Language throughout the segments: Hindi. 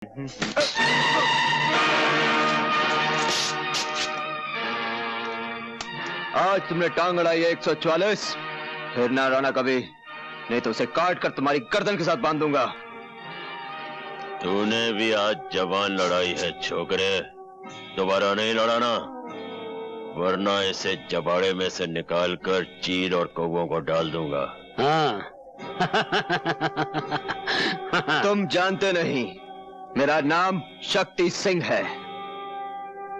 आज तुमने टांग अड़ाई है 144, फिर ना रोना कभी, नहीं तो उसे काट कर तुम्हारी गर्दन के साथ बांध दूंगा। तूने भी आज जवान लड़ाई है छोकरे, दोबारा नहीं लड़ाना, वरना इसे जबाड़े में से निकालकर चील और कौवों को डाल दूंगा। हाँ। तुम जानते नहीं, मेरा नाम शक्ति सिंह है,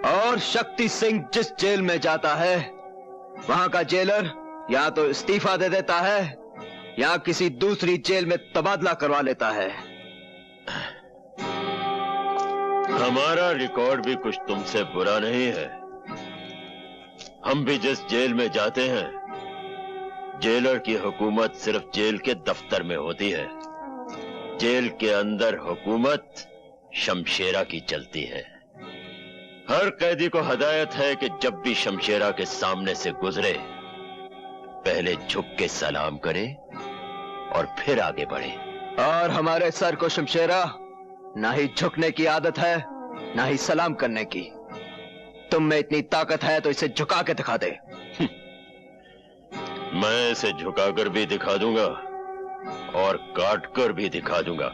और शक्ति सिंह जिस जेल में जाता है वहां का जेलर या तो इस्तीफा दे देता है या किसी दूसरी जेल में तबादला करवा लेता है। हमारा रिकॉर्ड भी कुछ तुमसे बुरा नहीं है। हम भी जिस जेल में जाते हैं, जेलर की हुकूमत सिर्फ जेल के दफ्तर में होती है, जेल के अंदर हुकूमत शमशेरा की चलती है। हर कैदी को हदायत है कि जब भी शमशेरा के सामने से गुजरे, पहले झुक के सलाम करे और फिर आगे बढ़े। और हमारे सर को शमशेरा ना ही झुकने की आदत है ना ही सलाम करने की। तुम में इतनी ताकत है तो इसे झुका के दिखा दे। मैं इसे झुकाकर भी दिखा दूंगा और काटकर भी दिखा दूंगा।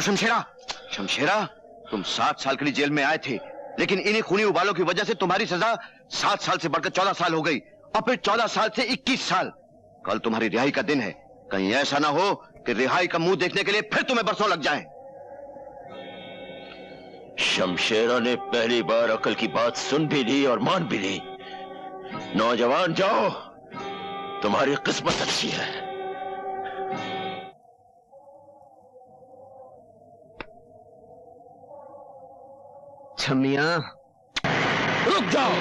शमशेरा, शमशेरा, तुम 7 साल के लिए जेल में आए थे, लेकिन इन्हीं खूनी उबालों की वजह से तुम्हारी सजा 7 साल से बढ़कर 14 साल हो गई, और फिर 14 साल से 21 साल। कल तुम्हारी रिहाई का दिन है, कहीं ऐसा ना हो कि रिहाई का मुंह देखने के लिए फिर तुम्हें बरसों लग जाएं। शमशेरा ने पहली बार अकल की बात सुन भी ली और मान भी ली। नौजवान जाओ, तुम्हारी किस्मत अच्छी है। छमिया, रुक जाओ।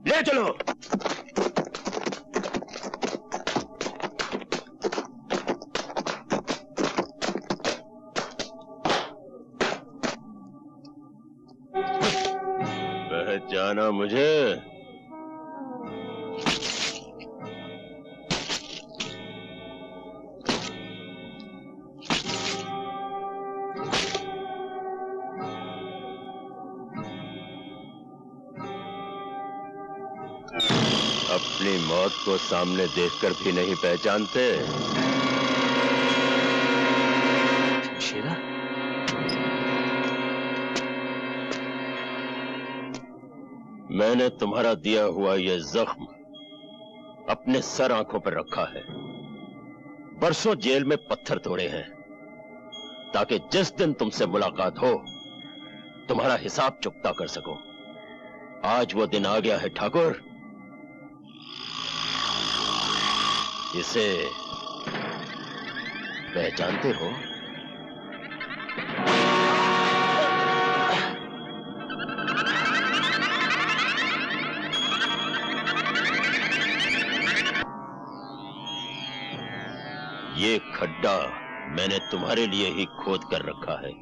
ले चलो। पहचाना मुझे? अपनी मौत को सामने देखकर भी नहीं पहचानते? शमशेरा, मैंने तुम्हारा दिया हुआ यह जख्म अपने सर आंखों पर रखा है। बरसों जेल में पत्थर तोड़े हैं ताकि जिस दिन तुमसे मुलाकात हो तुम्हारा हिसाब चुकता कर सको। आज वो दिन आ गया है ठाकुर। इसे पहचानते हो? खड्डा मैंने तुम्हारे लिए ही खोद कर रखा है।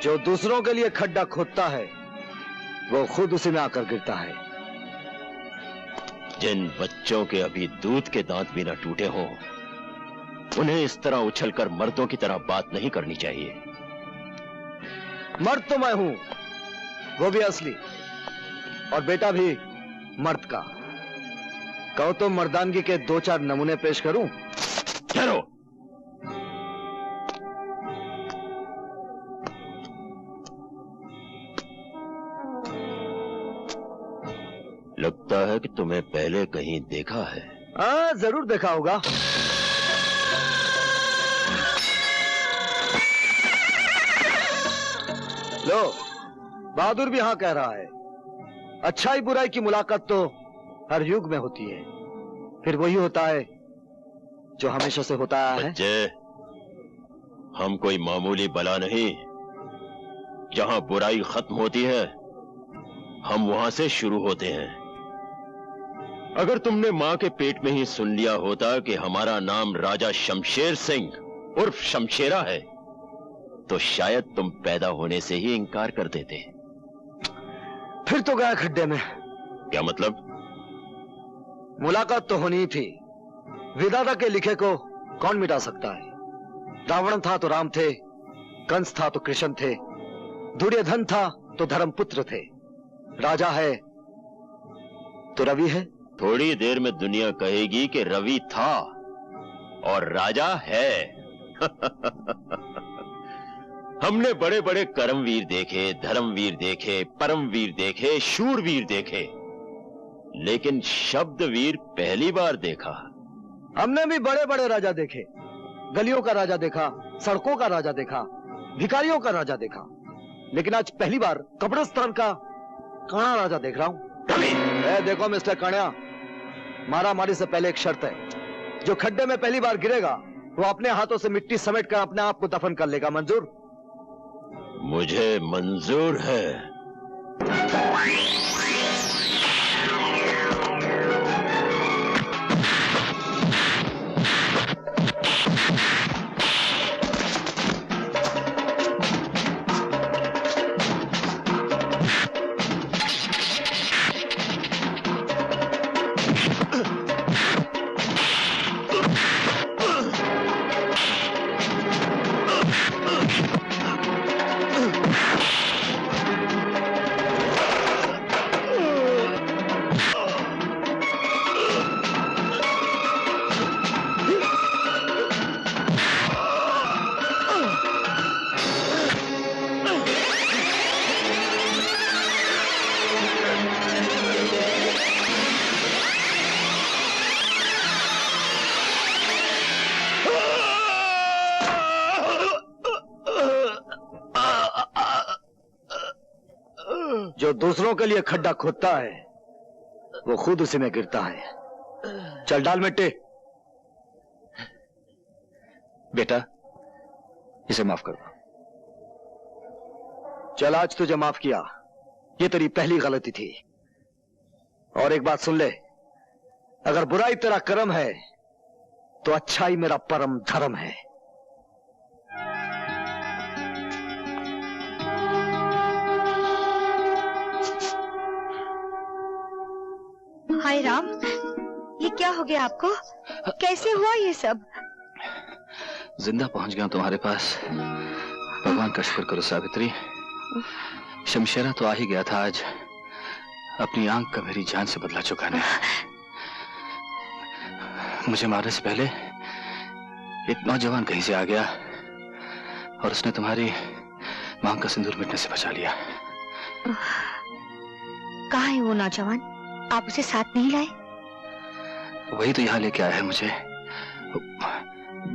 जो दूसरों के लिए खड्डा खोदता है वो खुद उसी में आकर गिरता है। जिन बच्चों के अभी दूध के दांत भी न टूटे हों, उन्हें इस तरह उछलकर मर्दों की तरह बात नहीं करनी चाहिए। मर्द तो मैं हूं, वो भी असली, और बेटा भी मर्द का। कहो तो मर्दानगी के 2-4 नमूने पेश करूं? ठहरो। लगता है कि तुम्हें पहले कहीं देखा है। हाँ, जरूर देखा होगा। लो, बहादुर भी हाँ कह रहा है। अच्छाई बुराई की मुलाकात तो हर युग में होती है, फिर वही होता है जो हमेशा से होता आया है। बच्चे, हम कोई मामूली बला नहीं। जहां बुराई खत्म होती है, हम वहां से शुरू होते हैं। अगर तुमने मां के पेट में ही सुन लिया होता कि हमारा नाम राजा शमशेर सिंह उर्फ शमशेरा है, तो शायद तुम पैदा होने से ही इनकार कर देते। फिर तो गया खड्डे में। क्या मतलब? मुलाकात तो होनी ही थी। विधाता के लिखे को कौन मिटा सकता है? रावण था तो राम थे, कंस था तो कृष्ण थे, दुर्योधन था तो धर्मपुत्र थे, राजा है तो रवि है। थोड़ी देर में दुनिया कहेगी कि रवि था और राजा है। हमने बड़े बड़े कर्मवीर देखे, धर्मवीर देखे, परमवीर देखे, शूरवीर देखे, लेकिन शब्दवीर पहली बार देखा। हमने भी बड़े बड़े राजा देखे। गलियों का राजा देखा, सड़कों का राजा देखा, भिखारियों का राजा देखा, लेकिन आज पहली बार कब्रिस्तान का काना राजा देख रहा हूं। देखो मिस्टर कान्या, मारा मारी से पहले एक शर्त है। जो खड्डे में पहली बार गिरेगा वो अपने हाथों से मिट्टी समेट कर अपने आप को दफन कर लेगा। मंजूर? मुझे मंजूर है। जो दूसरों के लिए खड्डा खोदता है वो खुद उसी में गिरता है। चल डाल मिट्टी। बेटा, इसे माफ कर दो। चल, आज तुझे माफ किया, ये तेरी पहली गलती थी। और एक बात सुन ले, अगर बुराई तेरा कर्म है तो अच्छाई मेरा परम धर्म है। हाय राम, ये क्या हो गया आपको? कैसे हुआ ये सब? जिंदा पहुंच गया तुम्हारे पास। भगवान का शुक्र करो सावित्री। शमशेरा तो आ ही गया था आज, अपनी आंख का मेरी जान से बदला चुकाने। मुझे मारने से पहले एक नौजवान कहीं से आ गया और उसने तुम्हारी मांग का सिंदूर मिटने से बचा लिया। कहाँ है वो नौजवान? आप उसे साथ नहीं लाए? वही तो यहाँ लेके आया है मुझे।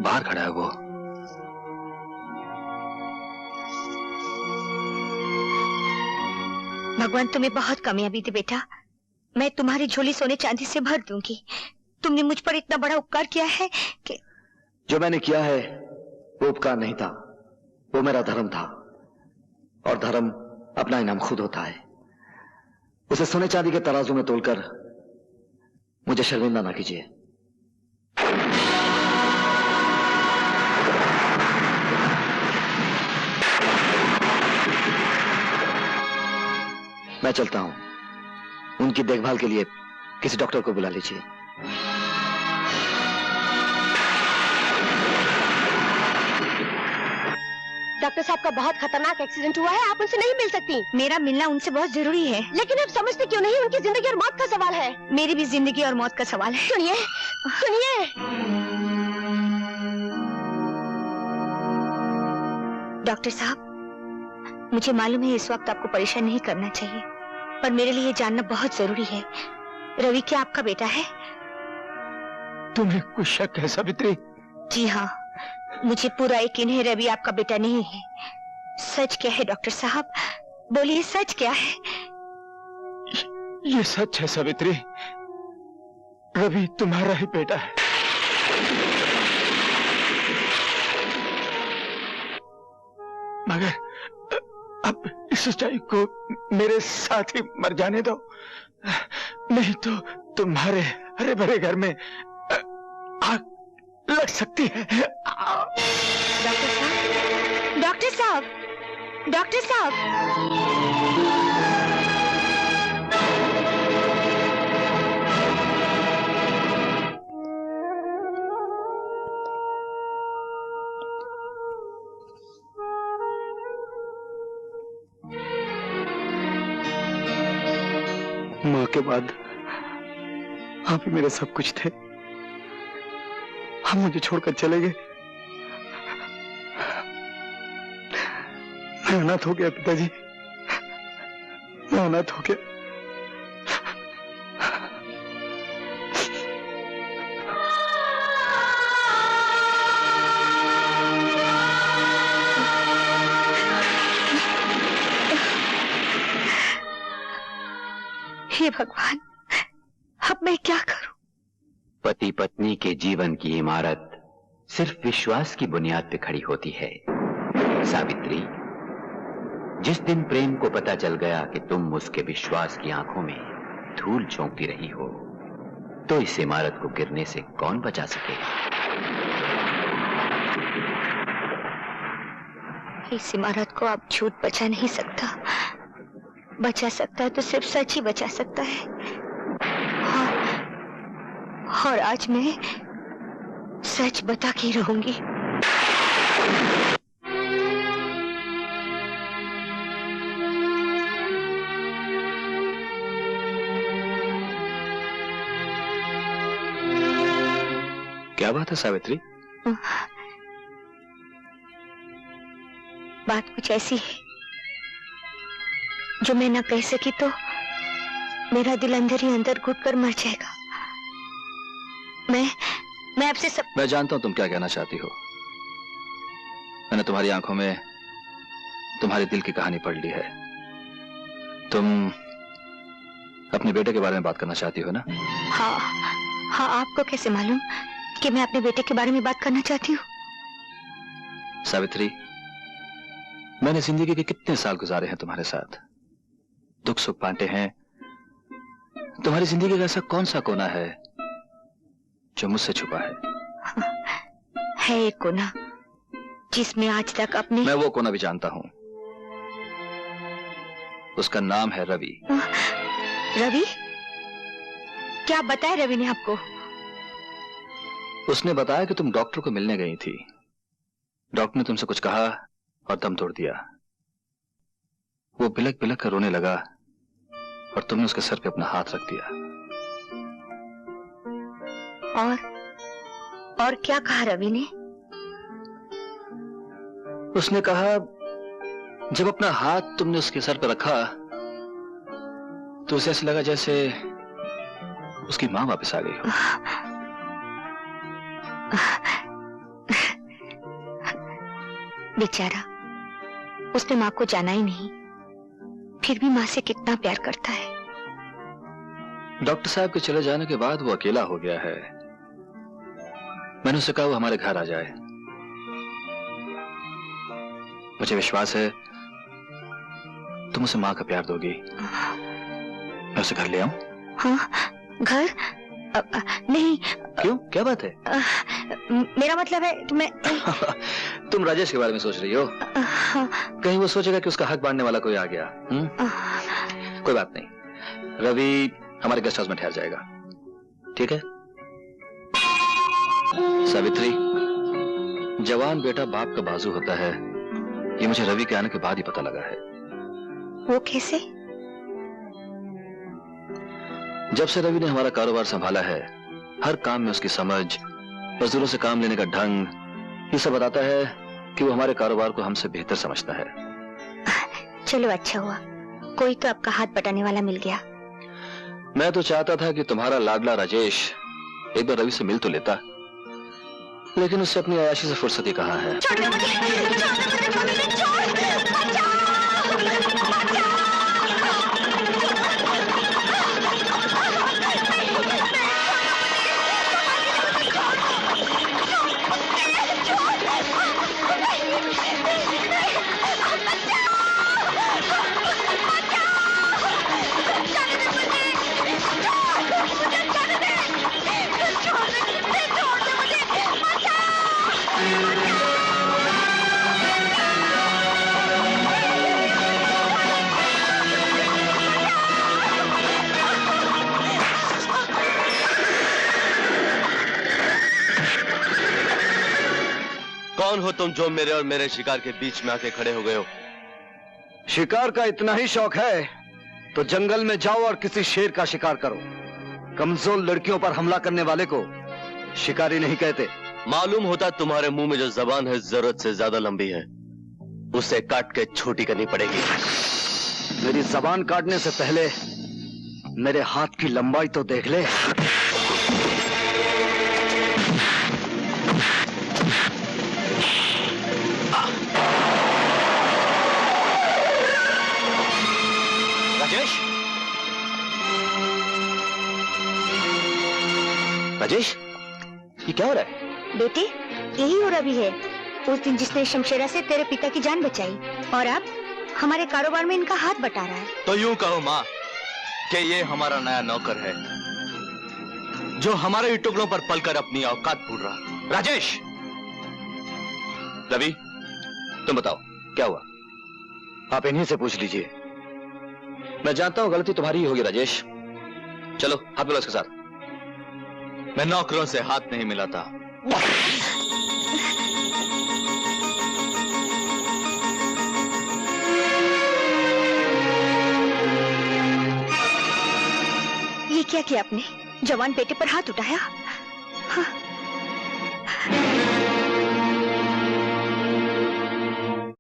बाहर खड़ा है वो। भगवान तुम्हें बहुत कामयाबी दे बेटा। मैं तुम्हारी झोली सोने चांदी से भर दूंगी। तुमने मुझ पर इतना बड़ा उपकार किया है कि... जो मैंने किया है वो उपकार नहीं था, वो मेरा धर्म था, और धर्म अपना इनाम खुद होता है। उसे सोने चांदी के तराजू में तोलकर मुझे शर्मिंदा ना कीजिए। मैं चलता हूं। उनकी देखभाल के लिए किसी डॉक्टर को बुला लीजिए। डॉक्टर साहब का बहुत खतरनाक एक्सीडेंट हुआ है, आप उनसे नहीं मिल सकती। मेरा मिलना उनसे बहुत जरूरी है। लेकिन आप समझते क्यों नहीं, उनकी जिंदगी और मौत का सवाल है। मेरी भी जिंदगी और मौत का सवाल है। सुनिए सुनिए। डॉक्टर साहब, मुझे मालूम है इस वक्त आपको परेशान नहीं करना चाहिए, पर मेरे लिए जानना बहुत जरूरी है। रवि क्या आपका बेटा है? तुम्हें कुछ शक है सावित्री? जी हाँ, मुझे पूरा यकीन है रवि आपका बेटा नहीं है। सच क्या है डॉक्टर साहब, बोलिए सच क्या है? ये सच है सावित्री, रवि तुम्हारा ही बेटा है। मगर अब इस सच्चाई को मेरे साथ ही मर जाने दो, नहीं तो तुम्हारे हरे भरे घर में आग लग सकती है। डॉक्टर साहब, डॉक्टर साहब, डॉक्टर साहब। मां के बाद आप ही मेरे सब कुछ थे। हम मुझे छोड़कर चले गए। मैं अनाथ हो गया पिताजी, मैं अनाथ हो गया। हे भगवान, अब मैं क्या करूं? पति पत्नी के जीवन की इमारत सिर्फ विश्वास की बुनियाद पे खड़ी होती है। सावित्री, जिस दिन प्रेम को पता चल गया कि तुम उसके विश्वास की आंखों में धूल झोंकती रही हो, तो इस इमारत को गिरने से कौन बचा सकेगा? इस इमारत को अब झूठ बचा नहीं सकता। बचा सकता है तो सिर्फ सच ही बचा सकता है। और आज मैं सच बता के रहूंगी। क्या बात है सावित्री? बात कुछ ऐसी है जो मैं ना कह सकी तो मेरा दिल अंदर ही अंदर घुट कर मर जाएगा। मैं आपसे सब... मैं जानता हूं तुम क्या कहना चाहती हो। मैंने तुम्हारी आंखों में तुम्हारे दिल की कहानी पढ़ ली है। तुम अपने बेटे के बारे में बात करना चाहती हो ना? हाँ हाँ, आपको कैसे मालूम कि मैं अपने बेटे के बारे में बात करना चाहती हूँ? सावित्री, मैंने जिंदगी के कितने साल गुजारे हैं तुम्हारे साथ, दुख सुख बांटे हैं। तुम्हारी जिंदगी का ऐसा कौन सा कोना है जो मुझसे छुपा है एक कोना जिसमें आज तक अपने... मैं वो कोना भी जानता हूं। उसका नाम है रवि। रवि? क्या बताया रवि ने आपको? उसने बताया कि तुम डॉक्टर को मिलने गई थी। डॉक्टर ने तुमसे कुछ कहा और दम तोड़ दिया। वो बिलक बिलक कर रोने लगा और तुमने उसके सर पे अपना हाथ रख दिया। और क्या कहा रवि ने? उसने कहा जब अपना हाथ तुमने उसके सर पे रखा तो उसे ऐसे लगा जैसे उसकी मां वापस आ गई हो। बेचारा, उसने मां को जाना ही नहीं, फिर भी मां से कितना प्यार करता है। डॉक्टर साहब के चले जाने के बाद वो अकेला हो गया है। मैंने उसे कहा वो हमारे घर आ जाए। मुझे विश्वास है तुम उसे माँ का प्यार दोगी। मैं उसे घर ले आऊं? हाँ, घर? नहीं। क्यों, क्या बात है? मेरा मतलब है कि मैं तुम राजेश के बारे में सोच रही हो? कहीं वो सोचेगा कि उसका हक बांटने वाला कोई आ गया। कोई बात नहीं, रवि हमारे गेस्ट हाउस में ठहर जाएगा, ठीक है? सावित्री, जवान बेटा बाप का बाजू होता है, ये मुझे रवि के आने के बाद ही पता लगा है। वो कैसे? जब से रवि ने हमारा कारोबार संभाला है, हर काम में उसकी समझ, मजदूरों से काम लेने का ढंग, ये सब बताता है कि वो हमारे कारोबार को हमसे बेहतर समझता है। चलो अच्छा हुआ, कोई तो आपका हाथ बटाने वाला मिल गया। मैं तो चाहता था कि तुम्हारा लाडला राजेश एक बार रवि से मिल तो लेता, लेकिन उससे अपनी अयाशी से फुर्सत ही कहाँ है। छोड़ दो मुझे, कौन हो तुम जो मेरे और मेरे शिकार के बीच में आके खड़े हो गए हो? शिकार का इतना ही शौक है तो जंगल में जाओ और किसी शेर का शिकार करो। कमजोर लड़कियों पर हमला करने वाले को शिकारी नहीं कहते। मालूम होता तुम्हारे मुंह में जो जबान है जरूरत से ज्यादा लंबी है, उसे काट के छोटी करनी पड़ेगी। मेरी जबान काटने से पहले मेरे हाथ की लंबाई तो देख ले। राजेश, राजेश, ये क्या हो रहा है? बेटे, यही हो रवि है, उस दिन जिसने शमशेरा से तेरे पिता की जान बचाई, और अब हमारे कारोबार में इनका हाथ बटा रहा है। तो यूं कहो माँ कि ये हमारा नया नौकर है, जो हमारे टुकड़ों पर पलकर अपनी औकात भूल रहा। राजेश! रवि, तुम बताओ क्या हुआ? आप इन्हीं से पूछ लीजिए। मैं जानता हूं गलती तुम्हारी ही होगी राजेश। चलो हाथ मिलाओ इसके साथ। मैं नौकरों से हाथ नहीं मिलाता। ये क्या किया आपने? जवान बेटे पर हाथ उठाया? हाँ।